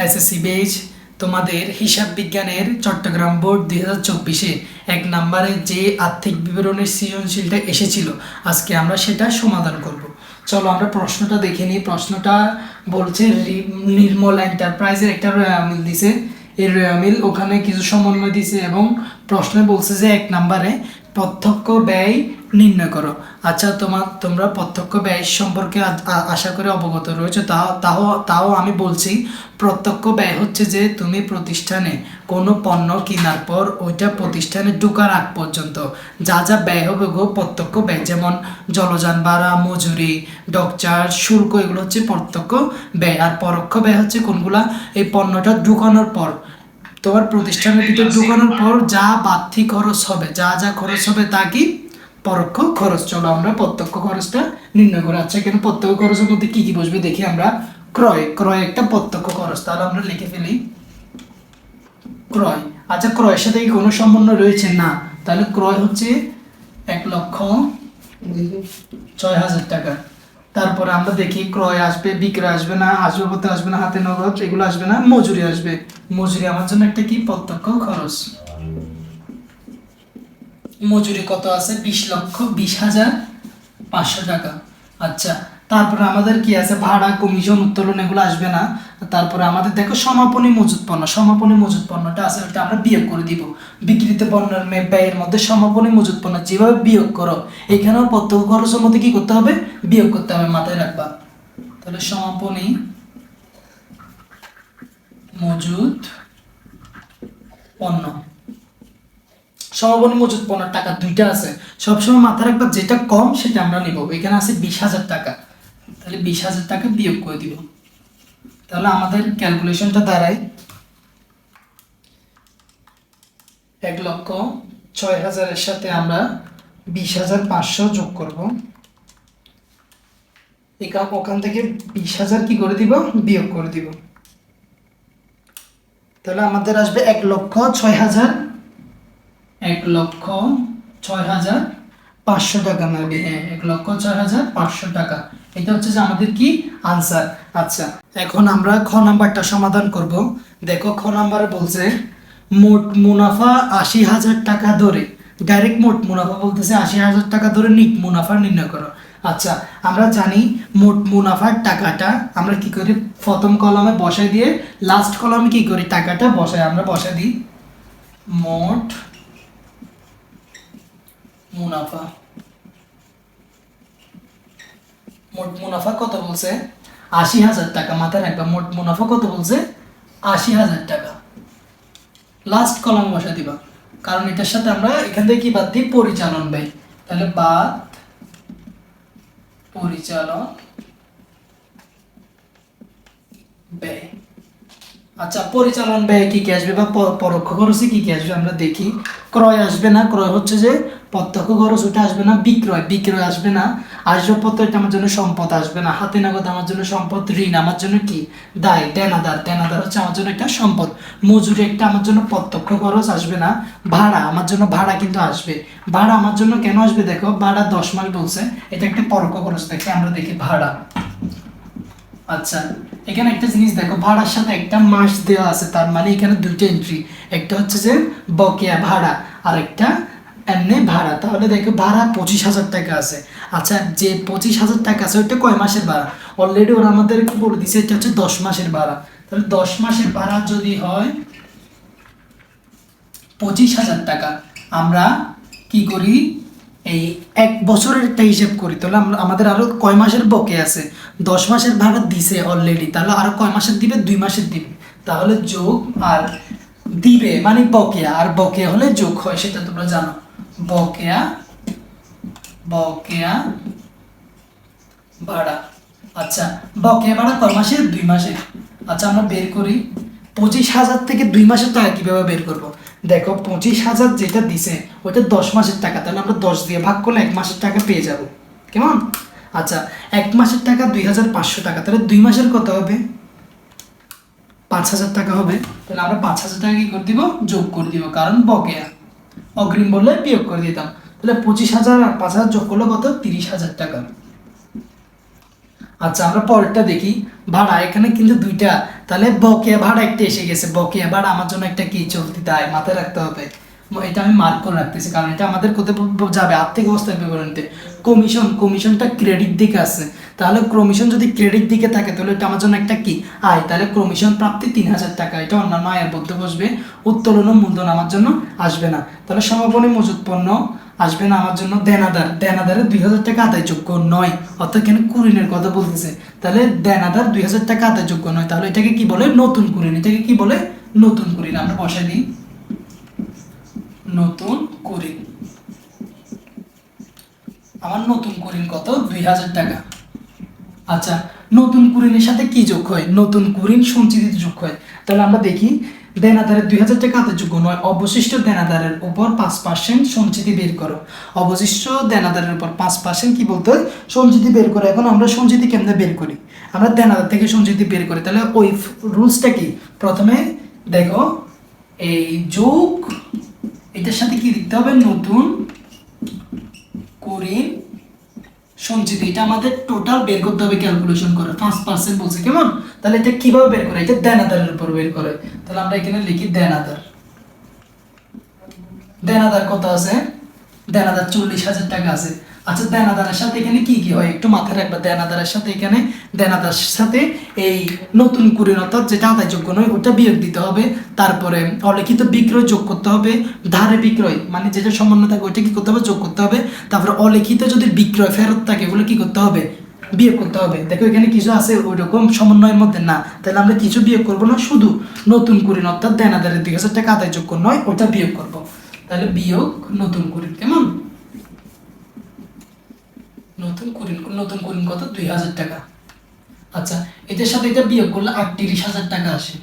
SSC base তোমাদের হিসাব বিজ্ঞানের চট্টগ্রাম বোর্ড 2024-এ 1 নম্বরে যে আর্থিক বিবরণের সৃজনশীলটা এসেছিল, আজকে আমরা সেটা সমাধান করব। চলো আমরা প্রশ্নটা দেখে নিই। প্রশ্নটা বলছে নির্মল এন্টারপ্রাইজের একটা রয়াল মিল দিছে, এই রয়াল মিল ওখানে কিছু সমন্বয় দিছে এবং প্রশ্নে বলছে যে 1 নম্বরে প্রত্যক্ষ ব্যয় নির্ণয় করো। আচ্ছা, তোমরা প্রত্যক্ষ ব্যয় সম্পর্কে আশা করি অবগত রয়েছে। তাও আমি বলছি, প্রত্যক্ষ ব্যয় হচ্ছে যে তুমি প্রতিষ্ঠানে কোনো পণ্য কেনার পর ওইটা প্রতিষ্ঠানে ঢোকার আগ পর্যন্ত যা যা ব্যয় হবে গো প্রত্যক্ষ ব্যয়, যেমন জলযান ভাড়া, মজুরি, ডক চার্জ, শুল্ক, এগুলো হচ্ছে প্রত্যক্ষ ব্যয়। আর পরোক্ষ ব্যয় হচ্ছে কোনগুলা, এই পণ্যটা ঢুকানোর পর তোমার প্রতিষ্ঠানের ভিতরে ঢুকানোর পর যা বাড়তি খরচ হবে, যা যা খরচ হবে তা কি পরোক্ষ খরচ। চলো আমরা প্রত্যক্ষ খরচটা নির্ণয় করি। আচ্ছা, এখানে প্রত্যক্ষ খরচের মধ্যে কি কি বসবে দেখি আমরা। ক্রয় একটা প্রত্যক্ষ খরচ, তাহলে আমরা লিখে ফেলি ক্রয়। আচ্ছা, ক্রয়ের সাথে কি কোনো সম্বন্ধ রয়েছে? না। তাহলে ক্রয় হচ্ছে 1,06,000 টাকা। তারপরে আমরা দেখি ক্রয় আসবে, বিক্রয় আসবে না, আসবাবপত্র আসবে না, হাতে নগদ এগুলো আসবে না, মজুরি আসবে। মজুরি আমার জন্য একটা কি প্রত্যক্ষ খরচ। মজুরি কত আছে? 20,500 টাকা। আচ্ছা, তারপরে আমাদের কি আছে? ভাড়া, কমিশন, উত্তোলন এগুলো আসবে না। তারপরে আমাদের দেখো সমাপনী মজুত পণ্য, সমাপনী মজুত পণ্যটা আছে, ওটা আমরা বিয়োগ করে দিব। বিক্রিত পণ্যের ব্যয়ের মধ্যে সমাপনী মজুত পণ্য যেভাবে বিয়োগ করো, এখানেও প্রত্যক্ষ খরচের মধ্যে কি করতে হবে? বিয়োগ করতে হবে, মাথায় রাখবা। তাহলে সমাপনী মজুত পণ্য, সমাপনী মজুত পণ্যের টাকা দুইটা আছে, সবসময় মাথায় রাখবা যেটা কম সেটা আমরা নিব। এখানে আছে 20,000 টাকা, তাহলে 20,000 টাকা বিয়োগ করে দিব। তাহলে আমাদের ক্যালকুলেশনটা দাঁড়ায় 1,06,000 এর সাথে আমরা 20,500 যোগ করব। ওখান থেকে 20,000 কি করে দিব? বিয়োগ করে দিব। তাহলে আমাদের আসবে 1,06,000, 1,06,500 টাকা নেবে। হ্যাঁ, 1,06,500 টাকা। এটা হচ্ছে যে আমাদের কি আনসার। আচ্ছা, এখন আমরা খ নাম্বারটা সমাধান করব। দেখো, খ নাম্বারে বলছে মোট মুনাফা 80,000 টাকা ধরে, ডাইরেক্ট মোট মুনাফা বলতেছে 80,000 টাকা ধরে নিট মুনাফা নির্ণয় করো। আচ্ছা, আমরা জানি মোট মুনাফার টাকাটা আমরা কি করি? প্রথম কলামে বসাই দিয়ে লাস্ট কলামে কি করি? টাকাটা বসাই, আমরা বসাই দিই মোট মুনাফা। মোট মুনাফা কত বলছে? 80,000 টাকা। মাথায় রাখবা, মোট মুনাফা কত বলছে? 80,000 টাকা। লাস্ট কলাম বসা দিবা, কারণ এটার সাথে আমরা এখান থেকে কি বাদ দিই? পরিচালন ব্যয়। তাহলে বাদ পরিচালন ব্যয়। আচ্ছা, পরিচালন ব্যয় কি কি আসবে বা পরোক্ষ খরচে কি কি আসবে আমরা দেখি। ক্রয় আসবে না, ক্রয় হচ্ছে যে প্রত্যক্ষ খরচ, ওটা আসবে না। বিক্রয় আসবে না। আসবাবপত্র, এটা আমার জন্য সম্পদ আসবে না। হাতে নগদ আমার জন্য সম্পদ। ঋণ আমার জন্য কি? দায়। দেনাদার হচ্ছে আমার জন্য একটা সম্পদ। মজুরি একটা আমার জন্য প্রত্যক্ষ খরচ, আসবে না। ভাড়া আমার জন্য, ভাড়া কিন্তু আসবে। ভাড়া আমার জন্য কেন আসবে? দেখো, ভাড়া 10 মাস বলছে, এটা একটা পরোক্ষ খরচ। দেখে আমরা দেখি ভাড়া। আচ্ছা, এখানে একটা জিনিস দেখো, ভাড়ার সাথে একটা মাস দেওয়া আছে, তার মানে এখানে দুইটা এন্ট্রি। একটা হচ্ছে যে বকেয়া ভাড়া, আর একটা এমনি ভাড়া। তাহলে দেখো, ভাড়া 25,000 টাকা আছে। আচ্ছা, যে 25,000 টাকা আছে ওইটা কয় মাসের ভাড়া? অলরেডি ওরা আমাদেরকে বলে দিছে এটা হচ্ছে 10 মাসের ভাড়া। তাহলে 10 মাসের ভাড়া যদি হয় 25,000 টাকা, আমরা কি করি? এই 1 বছরের একটা হিসাব করি। তাহলে আমাদের আরো কয় মাসের বকে আছে? 10 মাসের ভাড়া দিছে অলরেডি, তাহলে আরো কয় মাসের দিবে? 2 মাসের দিবে। তাহলে যোগ আর দিবে মানে বকেয়া, আর বকেয়া হলে যোগ হয়, সেটা তোমরা জানো। বকেয়া ভাড়া। আচ্ছা, বকেয়া ভাড়া কয় মাসের? 2 মাসের। আচ্ছা, আমরা বের করি 25,000 থেকে 2 মাসের টাকা কিভাবে বের করব। দেখো, 25,000 যেটা দিছে ওইটা 10 মাসের টাকা, তাহলে আমরা 10 দিয়ে ভাগ করলে 1 মাসের টাকা পেয়ে যাব। কেমন? আচ্ছা, 1 মাসের টাকা 2,500 টাকা, তাহলে 2 মাসের কত হবে? 5,000 টাকা হবে। তাহলে আমরা 5,000 টাকা কি করে দিব? যোগ করে দিব, কারণ বকেয়া। অগ্রিম বললে বিয়োগ করে দিতাম। তাহলে 25,000 আর 5,000 যোগ করলে কত? 30,000 টাকা। আচ্ছা, আমরা পরেরটা দেখি। ভাড়া এখানে কিন্তু দুইটা, তাহলে বকেয়া ভাড়া একটা এসে গেছে। বকেয়া ভাড়া আমার জন্য একটা কি চলতি দায়, মাথায় রাখতে হবে। এটা আমি মার্ক করে রাখতেছি, কারণ এটা আমাদের কোথায় যাবে, আর্থিক অবস্থার বিবরণীতে। কমিশনটা ক্রেডিট দিকে আছে, তাহলে কমিশন যদি ক্রেডিট দিকে থাকে তাহলে এটা আমার জন্য একটা কি আয়। তাহলে কমিশন প্রাপ্তি 3000 টাকা, এটা অন্যান্য আয়ের মধ্যে বসবে। উত্তোলন ও মূলধন আমার জন্য আসবে না। তাহলে সমাপনী মজুত পণ্য আসবে না আমার জন্য। দেনাদারের 2000 টাকা আদায়যোগ্য নয়, অর্থাৎ এখানে কুরিনের কথা বলতেছে। তাহলে দেনাদার 2000 টাকা আদায়যোগ্য নয়, তাহলে এটাকে কি বলে, নতুন কুরিন। এটাকে কি বলে, নতুন কুরিন। আমরা বসাই দিই নতুন কুরিন। আমার নতুন কুরিন কত, 2000 টাকা। আচ্ছা, নতুন কুরিনের সাথে কি যোগ হয়, নতুন কুরিন সঞ্চিতিতে যোগ হয়। তাহলে আমরা দেখি, দেনাদারের 2000 টাকা আদায়যোগ্য নয়, অবশিষ্ট দেনাদারের উপর 5% সঞ্চিতি বের করো। অবশিষ্ট দেনাদারের উপর 5% কি বলতে হয়, সঞ্চিতি বের করো। এখন আমরা সঞ্চিতি কেমনে বের করি, আমরা দেনাদার থেকে সঞ্চিতি বের করি। তাহলে ওই রুলসটা কি, প্রথমে দেখো এই যোগ, এটার সাথে কি লিখতে হবে, নতুন কুরিন সঞ্চিতি। এটা আমাদের টোটাল বের করতে হবে ক্যালকুলেশন করে, 5% বলছে, কেমন। তাহলে এটা কিভাবে বের করে, এটা দেনাদারের উপর বের করে। তাহলে আমরা এখানে লিখি দেনাদার কত আছে, দেনাদার 40,000 টাকা আছে। আচ্ছা, দেনাদারের সাথে এখানে কি কি হয় একটু মাথায় রাখবা। দেনাদারের সাথে এই নতুন কুরিন অর্থাৎ যেটা আদায়যোগ্য নয় ওটা বিয়োগ দিতে হবে। তারপরে অলিখিত বিক্রয় যোগ করতে হবে। ধারে বিক্রয় মানে যেটা সম্পন্ন থাকে ওইটা কি করতে হবে, যোগ করতে হবে। তারপরে অলিখিত যদি বিক্রয় ফেরত থাকে ওগুলো কি করতে হবে, বিয়োগ করতে হবে। দেখো এখানে কিছু আছে ওই রকম সমন্বয়ের মধ্যে না, তাহলে আমরা কিছু বিয়োগ করবো না, শুধু নতুন কুরিন অর্থাৎ দেনাদারের 2000 টাকা আদায়যোগ্য নয় ওটা বিয়োগ করব। তাহলে বিয়োগ নতুন কুরিন, কেমন, নতুন কুরিন কত, 2000 টাকা। আচ্ছা, এটার সাথে এটা বিয়োগ করলে 38,000 টাকা আসে।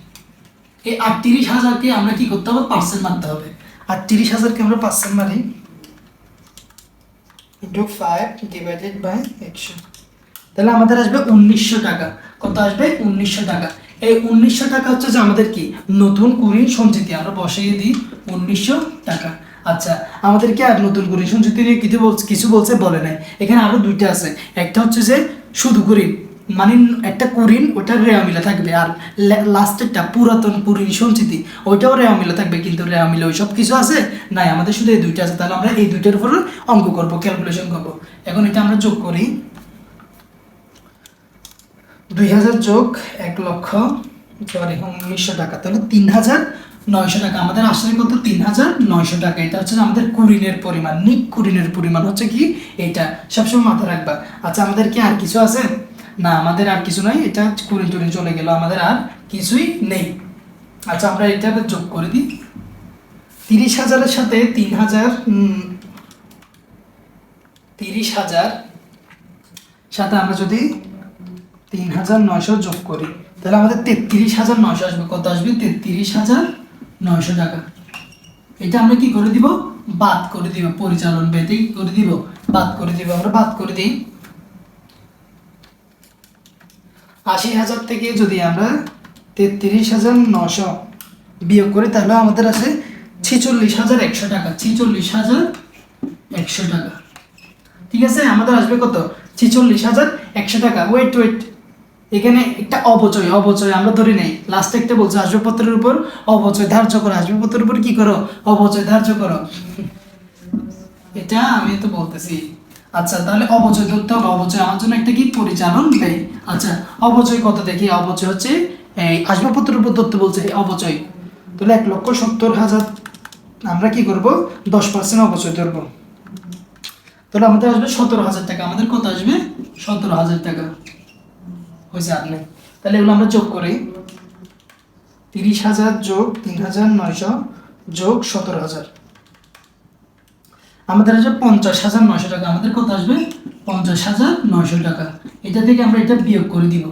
এই 38,000কে আমরা কি করতে হবে, পার্সেন্ট মারতে হবে। 38,000কে আমরা পার্সেন্ট মারি, ইন্টু 5 ডিভাইডেড বাই 100। তাহলে আমাদের আসবে 1900 টাকা। কত আসবে, 1900 টাকা। এই 1900 টাকা হচ্ছে যে আমাদের কি নতুন কুরিন সঞ্চিতি, আমরা বসিয়ে দিই 1900 টাকা। আচ্ছা, আমাদেরকে আর নতুন কুরিন সঞ্চিতি নিয়ে কিছু বলছে বলে নাই। এখানে আরো দুইটা আছে, একটা হচ্ছে যে শুধু কুরিন মানে একটা কুরিন ওটা রেওয়া মিলে থাকবে, আর লাস্টেরটা পুরাতন কুরিন সঞ্চিতি ওইটাও রেওয়া মিলে থাকবে, কিন্তু রেওয়া মিলে ওই সব কিছু আছে নাই, আমাদের শুধু এই দুইটা আছে। তাহলে আমরা এই দুইটার উপর অঙ্ক করবো, ক্যালকুলেশন করবো। এখন এটা আমরা যোগ করি, 2000 যোগ 1900 টাকা, তাহলে 3900 টাকা। আমাদের আসলে কত, 3900 টাকা। এটা হচ্ছে আমাদের কুরিনের পরিমাণ, নিট কুরিনের পরিমাণ হচ্ছে কি এটা, সবসময় মাথায় রাখবা। আচ্ছা, আমাদের কি আর কিছু আছে, না আমাদের আর কিছু নাই, এটা কুরিন টুরিন চলে গেল, আমাদের আর কিছুই নেই। আচ্ছা, আমরা এটা যোগ করে দিই, 30,000-এর সাথে 30,000 সাথে আমরা যদি 3900 যোগ করি তাহলে আমাদের 33,900 আসবে। কত আসবে, 33,900 টাকা। এটা আমরা কি করে দিব, বাদ করে দিব, পরিচালন ব্যয় করে দিব, বাদ করে দিব। আমরা বাদ করে দিই, 80,000 থেকে যদি আমরা 33,900 বিয়োগ করি তাহলে আমাদের আছে 46,100 টাকা। 46,100 টাকা, ঠিক আছে। আমাদের আসবে কত, 46,100 টাকা। ওয়েট, এখানে একটা অবচয় আমরা ধরে নেই, লাস্টে একটা বলছে আসবাবপত্রের উপর অবচয় ধার্য করো। আসবাবপত্রের উপর কি করো, অবচয় ধার্য করো, এটা আমি তো বলতেছি। আচ্ছা, তাহলে অবচয় ধরতে হবে। অবচয় আমার জন্য একটা কি, পরিচালন ব্যয়। আচ্ছা, অবচয় কত দেখি, অবচয় হচ্ছে এই আসবাবপত্রের উপর ধরতে বলছে অবচয়। তাহলে 1,70,000 আমরা কি করব, 10% অবচয় ধরবো। তাহলে আমাদের আসবে 17,000 টাকা। আমাদের কত আসবে, 17,000 টাকা হয়েছে আর নেই। তাহলে এগুলো আমরা যোগ করি, 30,000 যোগ 3,900 যোগ 17,000, আমাদের আসবে 50,900 টাকা। আমাদের কত আসবে, 50,900 টাকা। এটা থেকে আমরা এটা বিয়োগ করে দিব,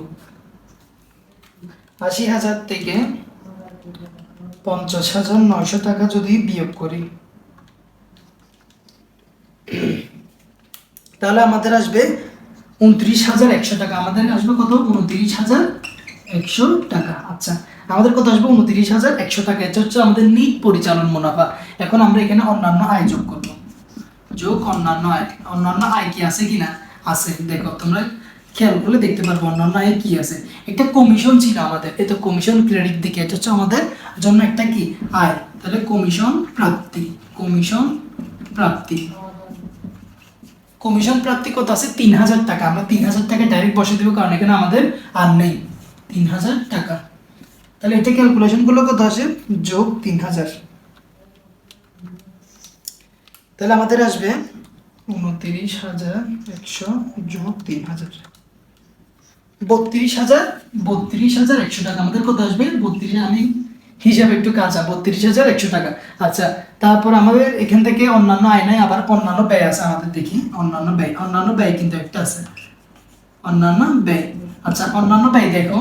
80,000 থেকে 50,900 টাকা যদি বিয়োগ করি তাহলে আমাদের আসবে 29,100 টাকা। আমাদের আসবে কত, 29,100 টাকা। আচ্ছা, আমাদের কত আসবে, 29,100 টাকা। এটা হচ্ছে আমাদের নিট পরিচালন মুনাফা। এখন আমরা এখানে অন্যান্য আয় যোগ করবো, যোগ অন্যান্য আয়। অন্যান্য আয় কি আছে কিনা, আছে। দেখো তোমরা খেয়াল করলে দেখতে পারবো অন্যান্য আয় কি আছে। একটা কমিশন ছিল আমাদের, এই তো কমিশন ক্রেডিট দিকে, এটা হচ্ছে আমাদের জন্য একটা কি আয়। তাহলে কমিশন প্রাপ্তি, কমিশন প্রাপ্তি, কমিশন প্রাপ্তি কত আছে 3000 টাকা। আমরা 3000 টাকা ডাইরেক্ট বসে দেবো, কারণ এখানে আমাদের আর নেই 3000 টাকা। তাহলে এটা ক্যালকুলেশন করলে কত আসে, যোগ 3000, তাহলে আমাদের আসবে 29,100 যোগ 3000, 32,100 টাকা। আমাদের কত আসবে 32, আমি হিসাবে একটু কাঁচা, 32,100 টাকা। আচ্ছা, তারপর আমাদের এখান থেকে অন্যান্য আয় নাই, আবার অন্যান্য ব্যয় আছে আমাদের, দেখি অন্যান্য ব্যয়, অন্যান্য ব্যয় কিন্তু একটা আছে, অন্যান্য ব্যয়। আচ্ছা, অন্যান্য ব্যয় দেখো,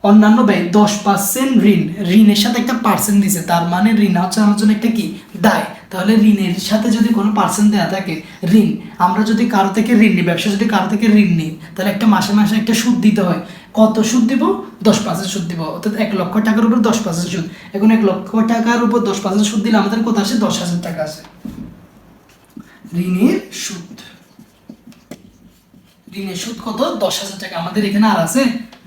অন্যান্য ব্যয় 10% ঋণ, ঋণের সাথে একটা পার্সেন্ট দিছে, তার মানে ঋণ হচ্ছে আমার জন্য একটা কি দায়। তাহলে ঋণের সাথে যদি কোনো পার্সেন্ট দেওয়া থাকে, ঋণ, আমরা যদি কারো থেকে ঋণ নিই, ব্যবসা যদি কারো থেকে ঋণ নিই, তাহলে একটা মাসে মাসে একটা সুদ দিতে হয়। কত সুদ দিব, 10% সুদ দিব, অর্থাৎ 1 লক্ষ টাকার উপর 10% সুদ। এখন 1 লক্ষ টাকার উপর 10% সুদ দিলে আমাদের কত আসে, 10,000 টাকা আসে ঋণের সুদ। ঋণের সুদ কত, 10,000 টাকা। আমাদের এখানে আর আছে,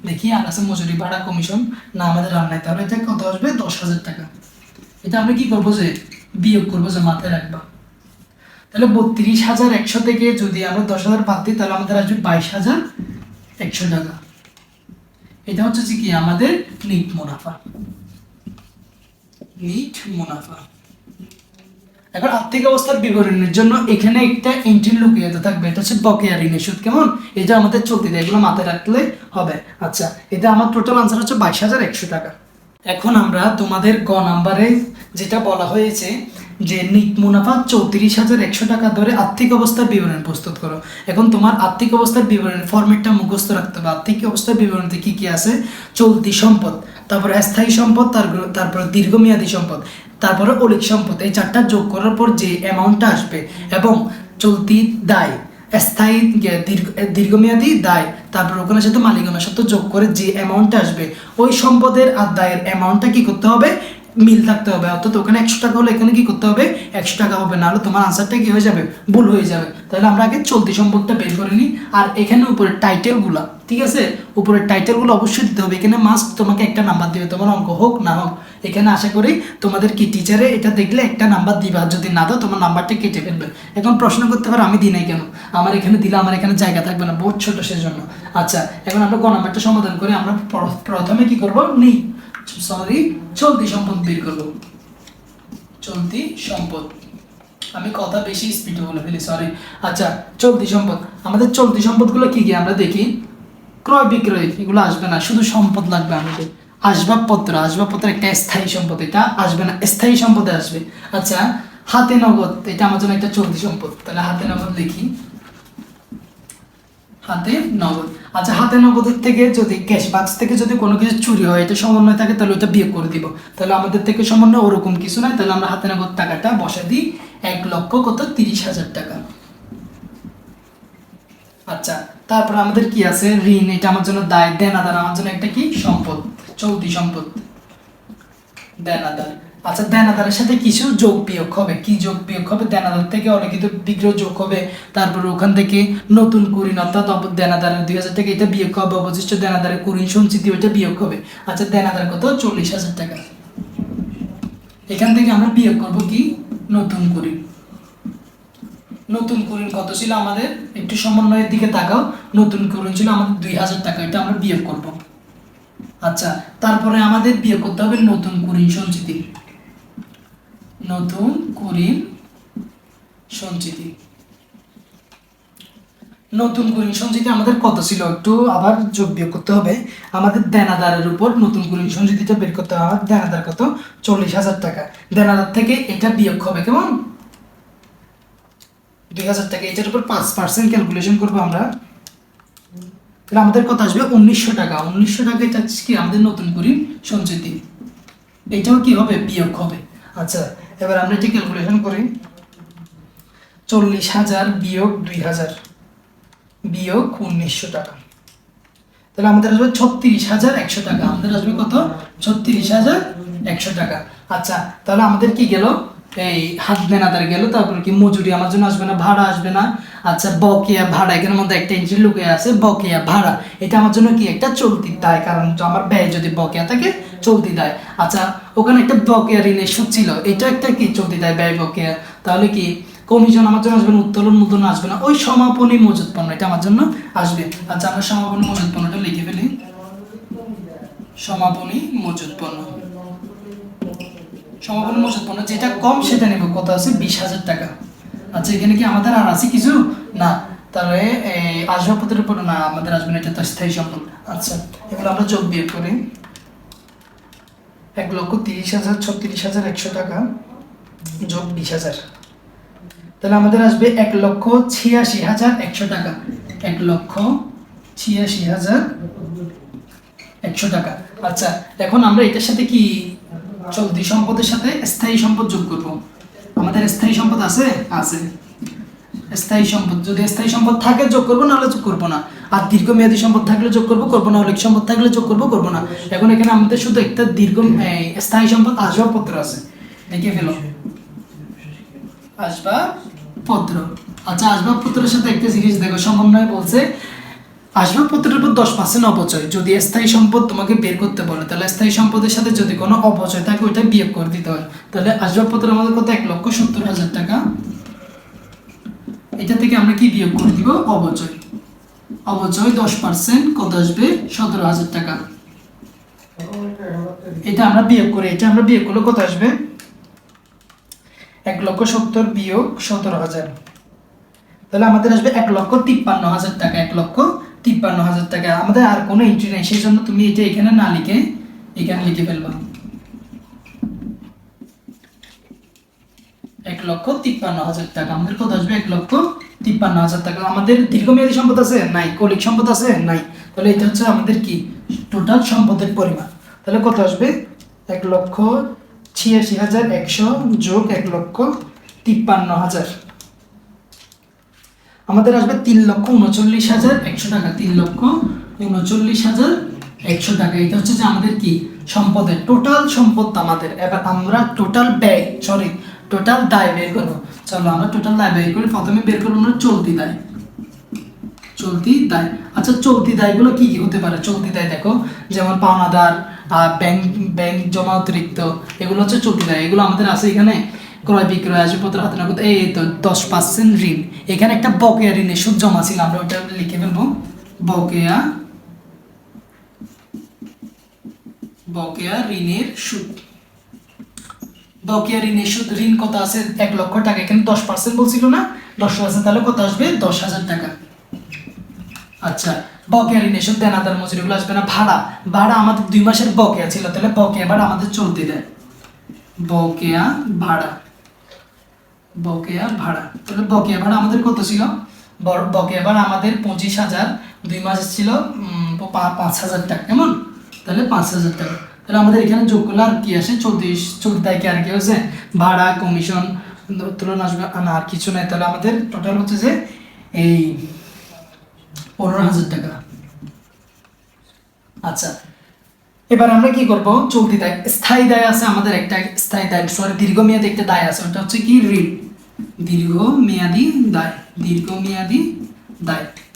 দেখি আর আছে মজুরি ভাড়া কমিশন, না আমাদের আর নাই, তাহলে এটা কত আসবে 10,000 টাকা। এটা আমরা কি করবো, যে বিয়োগ করবো, যে মাথায় রাখবা। তাহলে 32,100 থেকে যদি আমরা 10,000 বাদ দিই, তাহলে আমাদের আসবে 22,100 টাকা। এটা হচ্ছে যে কি আমাদের নিট মুনাফা, নিট মুনাফা। এখন আর্থিক অবস্থার বিবরণের জন্য এখানে একটা এন্ট্রি লুকিয়ে থাকবে, এটা হচ্ছে বকেয়া ঋণের সুদ। কেমন, এটা আমাদের চলতে দেয়, এগুলো মাথায় রাখলে হবে। আচ্ছা, এটা আমার টোটাল আনসার হচ্ছে 22,100 টাকা। এখন আমরা তোমাদের গ নাম্বারে যেটা বলা হয়েছে যে নিট মুনাফা 34,100 টাকা ধরে আর্থিক অবস্থার বিবরণ প্রস্তুত করো। এখন তোমার আর্থিক অবস্থার বিবরণের ফরম্যাটটা মুখস্থ রাখতে হবে। আর্থিক অবস্থার বিবরণীতে কি কি আছে, চলতি সম্পদ, তারপরে স্থায়ী সম্পদ, তারপরে দীর্ঘমেয়াদী সম্পদ, তারপরে অলিক সম্পদ, এই চারটা যোগ করার পর যে অ্যামাউন্টটা আসবে, এবং চলতি দায়, স্থায়ী দীর্ঘমেয়াদী দায়, তারপর ওখানে সাথে মালিকানার সাথে যোগ করে যে অ্যামাউন্টটা আসবে, ওই সম্পদের আর দায়ের অ্যামাউন্টটা কি করতে হবে, মিল থাকতে হবে। অর্থাৎ ওখানে 100 টাকা হলে এখানে কি করতে হবে, 100 টাকা হবে, নাহলে তোমার আনসারটা কি হয়ে যাবে, ভুল হয়ে যাবে। তাহলে আমরা আগে চলতি সম্পদটা বের করে নিই। আর এখানে উপরে টাইটেলগুলা, ঠিক আছে, উপরের টাইটেলগুলো অবশ্যই দিতে হবে। এখানে মাস্ট তোমাকে একটা নাম্বার দিবে, তোমার অঙ্ক হোক না হোক। এখানে আশা করি তোমাদের কি টিচারে এটা দেখলে একটা নাম্বার দিবা, যদি না দাও তোমার নাম্বারটা কেটে ফেলবে। এখন প্রশ্ন করতে পারো আমি দিই নাই কেন, আমার এখানে দিলে আমার এখানে জায়গা থাকবে না, বহুত ছোট সেজন্য। আচ্ছা, এখন আমরা গ নাম্বারটা সমাধান করে আমরা প্রথমে কি করবো, চলতি সম্পদ বের করবো। চলতি সম্পদ, আমি কথা বেশি স্পিডে বলে ফেলি, সরি। আচ্ছা, চলতি সম্পদ, আমাদের চলতি সম্পদগুলো কি কি আমরা দেখি। ক্রয় বিক্রয় এগুলো আসবে না, শুধু সম্পদ লাগবে আমাদের। আসবাবপত্র, আসবাবপত্র একটা স্থায়ী সম্পদ, এটা আসবে না, স্থায়ী সম্পদে আসবে। আচ্ছা, হাতে নগদ, এটা আমার জন্য একটা চলতি সম্পদ, তাহলে হাতে নগদ লিখি, হাতে নগদ। আচ্ছা, হাতে নগদের থেকে যদি ক্যাশ বাক্স থেকে যদি কোনো কিছু চুরি হয়, এটা সমন্বয় থাকে, তাহলে ওইটা বিয়োগ করে দিব। তাহলে আমাদের থেকে সমন্বয় ওরকম কিছু নাই, তাহলে আমরা হাতে নগদ টাকাটা বসে দিই 1,30,000 টাকা। আচ্ছা, তারপর আমাদের কি আছে, ঋণ, এটা আমার জন্য দায়, দেনাদার আমার জন্য একটা কি সম্পদ, চলতি সম্পদ, দেনাদার। আচ্ছা, দেনাদারের সাথে কিছু যোগ বিয়োগ হবে, কি যোগ বিয়োগ হবে, দেনাদার থেকে অলিখিত বিগ্রহ যোগ হবে, তারপরে ওখান থেকে নতুন কুড়িন, অর্থাৎ দেনাদারের 2,000 টাকা এটা বিয়োগ হবে, অবশিষ্ট দেনাদারের কুড়িন সঞ্চিতি ওইটা বিয়োগ হবে। আচ্ছা, দেনাদার কত, 40,000 টাকা। এখান থেকে আমরা বিয়োগ করব কি, নতুন কুড়িন। নতুন কুড়িন কত ছিল আমাদের, একটু সমন্বয়ের দিকে তাকাও, নতুন কুড়িন ছিল আমাদের 2,000 টাকা, এটা আমরা বিয়োগ করব। আচ্ছা, তারপরে আমাদের বিয়োগ করতে হবে নতুন কুড়িন সঞ্চিতি, নতুন কুড়িন সঞ্চিতি। নতুন কুড়িন সঞ্চিতি আমাদের কত ছিল, একটু আবার যোগ বিয়োগ করতে হবে। আমাদের দেনাদারের উপর নতুন কুড়িন সঞ্চিতিটা বের করতে হবে। দেনাদার কত, 40,000 টাকা। দেনাদার থেকে এটা বিয়োগ হবে কেমন, 2,000 টাকা, এটার উপর 5% ক্যালকুলেশন করবো আমরা, তাহলে আমাদের কত আসবে 1,900 টাকা। 1,900 টাকা এটা কি আমাদের নতুন কুড়িন সঞ্চিতি, এটাও কি হবে, বিয়োগ হবে। আচ্ছা, এবার আমরা এটি ক্যালকুলেশন করি, 40,000 বিয়োগ 2,000 বিয়োগ 1,900 টাকা, তাহলে আমাদের আসবে 36,100 টাকা। আমাদের আসবে কত, 36,100 টাকা। আচ্ছা, তাহলে আমাদের কি গেল, এই হাত দেনাদার গেল, তারপর কি মজুরি আমার জন্য আসবে না, ভাড়া আসবে না। আচ্ছা বকেয়া ভাড়া, এখানের মধ্যে একটা এন্ট্রি লুকিয়ে আছে বকেয়া ভাড়া, এটা আমার জন্য কি একটা চলতি দায়, কারণ আমার ব্যয় যদি বকেয়া থাকে চলতি দায়। আচ্ছা ওখানে একটা বকেয়া ঋণের সুদ ছিল, এটা একটা কি চলতি দায় ব্যয় বকেয়া, তাহলে কি কমিশন আমার জন্য আসবে না, উত্তোলন মূলধন আসবে না, ওই সমাপনী মজুত পণ্য এটা আমার জন্য আসবে। আচ্ছা আমরা সমাপনী মজুত পণ্যটা লিখে ফেলি, সমাপনী মজুত পণ্য। সমাপনী মজুত পণ্য যেটা কম সেটা নেব, কত আছে 20,000 টাকা। আচ্ছা এখানে কি আমাদের আর আছে কিছু না, তাহলে আসবাবপত্রের উপর না আমাদের আসবে না, এটা তো স্থায়ী সম্পদ। আচ্ছা এগুলো আমরা যোগ বিয়োগ করি, 1,30,36,100 টাকা যোগ 20,000, তাহলে আমাদের আসবে 1,86,100 টাকা, 1,86,100 টাকা। আচ্ছা এখন আমরা এটার সাথে কি চলতি সম্পদের সাথে স্থায়ী সম্পদ যোগ করব। আমাদের স্থায়ী সম্পদ আছে, স্থায়ী সম্পদ, যদি স্থায়ী সম্পদ থাকে যোগ করবো, নাহলে যোগ করবো না। আর দীর্ঘমেয়াদী সম্পদ থাকলে যোগ করবো, করবো না। অলিক সম্পদ থাকলে যোগ করবো, করবো না। এখন এখানে আমাদের শুধু একটা স্থায়ী সম্পদ আসবাবপত্র আছে, দেখে ফেলো আসবাবপত্র। আচ্ছা আসবাবপত্রের সাথে একটা জিনিস দেখো, সমন্বয় বলছে আসবাবপত্রের উপর 10% অপচয়। যদি স্থায়ী সম্পদ তোমাকে বের করতে বলে, তাহলে স্থায়ী সম্পদের সাথে যদি কোনো অপচয় থাকে ওইটা বিয়োগ করে দিতে হয়। তাহলে আসবাবপত্র আমাদের কত 1,70,000 টাকা, এটা থেকে আমরা কি বিয়োগ করে দিব, অপচয়। অপচয় 10% কত আসবে, 17,000 টাকা। এটা আমরা বিয়োগ করে, এটা আমরা বিয়োগ করলে কত আসবে, 1,70,000 বিয়োগ 17,000, তাহলে আমাদের আসবে 1,53,000 টাকা, 1,53,000 টাকা। আমাদের আর কোনো এন্ট্রি নেই, সেই জন্য তুমি এটা এখানে না লিখে এখানে লিখে ফেলবা, 1,53,000 টাকা। আমাদের কত আসবে, 1,53,000 টাকা। আমাদের দীর্ঘমেয়াদী সম্পদ আছে নাই, কৌলিক সম্পদ আছে নাই, তাহলে এটা হচ্ছে আমাদের কি টোটাল সম্পদের পরিমাণ। তাহলে কত আসবে, 1,86,100 যোগ 1,53,000, আমাদের আসবে 3,39,100 টাকা, 3,39,100 টাকা। এটা হচ্ছে যে আমাদের কি সম্পদের টোটাল সম্পদ আমাদের। এবার আমরা টোটাল ব্যয় টোটাল দায় বের করবো। চলো আমরা টোটাল দায় বের করি। প্রথমে বের করবো আমরা চলতি দায়, চলতি দায়। আচ্ছা চলতি দায়গুলো কি কি হতে পারে, চলতি দায় দেখো, যেমন পাওনাদার, ব্যাংক জমা অতিরিক্ত, এগুলো হচ্ছে চলতি দায়। এগুলো আমাদের আছে এখানে, ক্রয় বিক্রয়, আসবাবপত্র হাতে নগদ, এই তো 10% ঋণ। এখানে একটা বকেয়া ঋণের সুদ জমা ছিল, আমরা ওটা লিখে ফেলবো, বকেয়া ঋণের সুদ। বকেয়া ঋণের সুদ, ঋণ কত আছে 1,00,000 টাকা, এখানে 10% বলছিল না, 10%, তাহলে কত আসবে 10,000 টাকা। আচ্ছা বকেয়া ঋণের সুদ, দেনাদার মজুরিগুলো আসবে না। ভাড়া আমাদের 2 মাসের বকেয়া ছিল, তাহলে বকেয়া ভাড়া আমাদের চলতে দেয়, বকেয়া ভাড়া, তাহলে বকেয়া ভাড়া আমাদের কত ছিল, বকেয়া ভাড়া আমাদের 25,000, 2 মাস ছিল 5,000 টাকা, কেমন, তাহলে 5,000 টাকা। তাহলে আমাদের এখানে যোগ করলে আর কি আসে, চলতি দায় কি আর কি হচ্ছে, ভাড়া কমিশন তুলনা আসবে না, আর কিছু নাই। তাহলে আমাদের টোটাল হচ্ছে যে এই 15,000 টাকা। আচ্ছা এবার আমরা কি করব, চলতি দায়, স্থায়ী দায় আছে আমাদের একটা, স্থায়ী দায় সরি দীর্ঘমেয়াদী একটা দায় আছে, ওটা হচ্ছে কি ঋণ, দীর্ঘমেয়াদী দায়,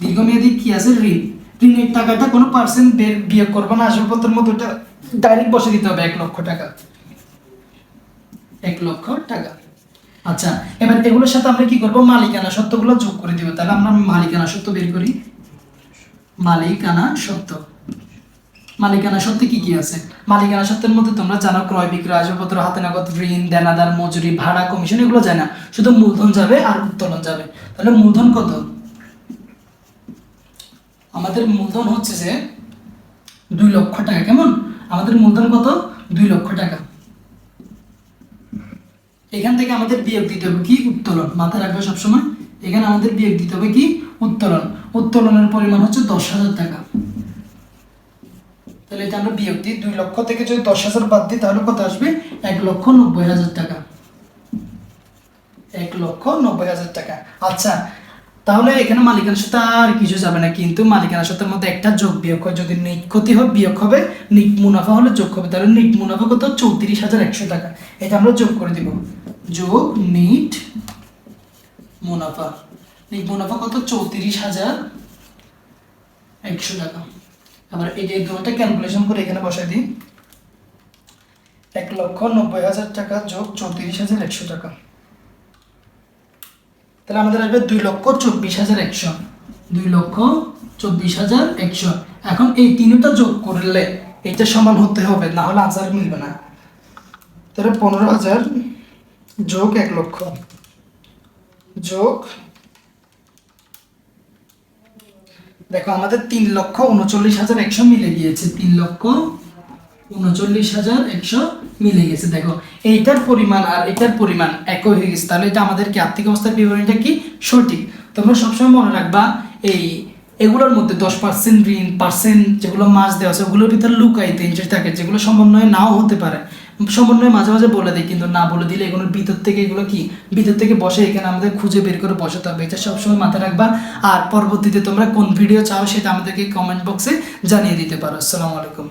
দীর্ঘমেয়াদী কি আছে, ঋণের টাকাটা কোনো পার্সেন্ট বিয়োগ করবো না, আসবাবপত্রের মতো ওটা ডাইরেক্ট বসে দিতে হবে, 1,00,000 টাকা, 1,00,000 টাকা। আচ্ছা এবার এগুলোর সাথে আমরা কি করব, মালিকানা সত্ত্বগুলো যোগ করে দিব। তাহলে আমরা মালিকানা সত্ত্ব বের করি, মালিকানা সত্ত্বে কি কি আছে, মালিকানা সত্ত্বের মধ্যে তোমরা জানো ক্রয় বিক্রয়, আসবাবপত্র হাতে নগদ, ঋণ, দেনাদার, মজুরি, ভাড়া, কমিশন, এগুলো যায় না, শুধু মূলধন যাবে আর উত্তোলন যাবে। তাহলে মূলধন কত, আমাদের মূলধন হচ্ছে যে 2,00,000 টাকা, কেমন, আমাদের মূলধন কত 2,00,000 টাকা। এখান থেকে আমাদের বিয়োগ দিতে হবে কি, উত্তোলন, মাথায় রাখবে সবসময়, এখানে আমাদের বিয়োগ দিতে হবে কি, উত্তোলনের পরিমাণ হচ্ছে 10,000 টাকা। তাহলে এটা আমরা বিয়োগ দিই, 2,00,000 থেকে যদি 10,000 বাদ দিই তাহলে কত আসবে, 1,90,000 টাকা, 1,90,000 টাকা। আচ্ছা তাহলে এখানে মালিকানা সত্ত্ব আর কিছু যাবে না, কিন্তু মালিকানা সত্ত্বের মধ্যে একটা যোগ বিয়োগ হয়, যদি নিট ক্ষতি হয় বিয়োগ হবে, নিট মুনাফা হলে যোগ হবে। তাহলে নিট মুনাফা কত, 34,100 টাকা, এটা আমরা যোগ করে দিব, যোগ নিট মুনাফা। নিট মুনাফা কত? 34,100 টাকা। আবার এই যে দুটো ক্যালকুলেশন করে এখানে বসাই দিই, 1,90,000 টাকা যোগ 34,100 টাকা, তাহলে আমাদের আসবে 2,24,100। 2,24,100। এখন এই তিনটা যোগ করলে এটা সমান হতে হবে, না হলে আনসার মিলবে না। তাহলে 15,000 যোগ 1,00,000 যোগ, দেখো আমাদের 3,39,100 মিলে গিয়েছে। 3,39,100 মিলে গেছে। দেখো এইটার পরিমাণ আর এটার পরিমাণ একই হয়ে গেছে, তাহলে এটা আমাদের কি আর্থিক অবস্থার বিবরণীটা কি সঠিক। তোমরা সবসময় মনে রাখবা এই এগুলোর মধ্যে 10% ঋণ পার্সেন্ট যেগুলো মাস দেওয়া আছে ওগুলোর ভিতরে লুকাইতে ইন্টারেস্ট থাকে, যেগুলো সমন্বয়ে নাও হতে পারে। সমন্বয়ে মাঝে মাঝে বলে দেয়, কিন্তু না বলে দিলে এগুলোর ভিতর থেকে এগুলো কি ভিতর থেকে বসে এখানে আমাদের খুঁজে বের করে বসাতে হবে। এটা সবসময় মাথায় রাখবা। আর পরবর্তীতে তোমরা কোন ভিডিও চাও সেটা আমাদেরকে কমেন্ট বক্সে জানিয়ে দিতে পারো। আসসালামু আলাইকুম।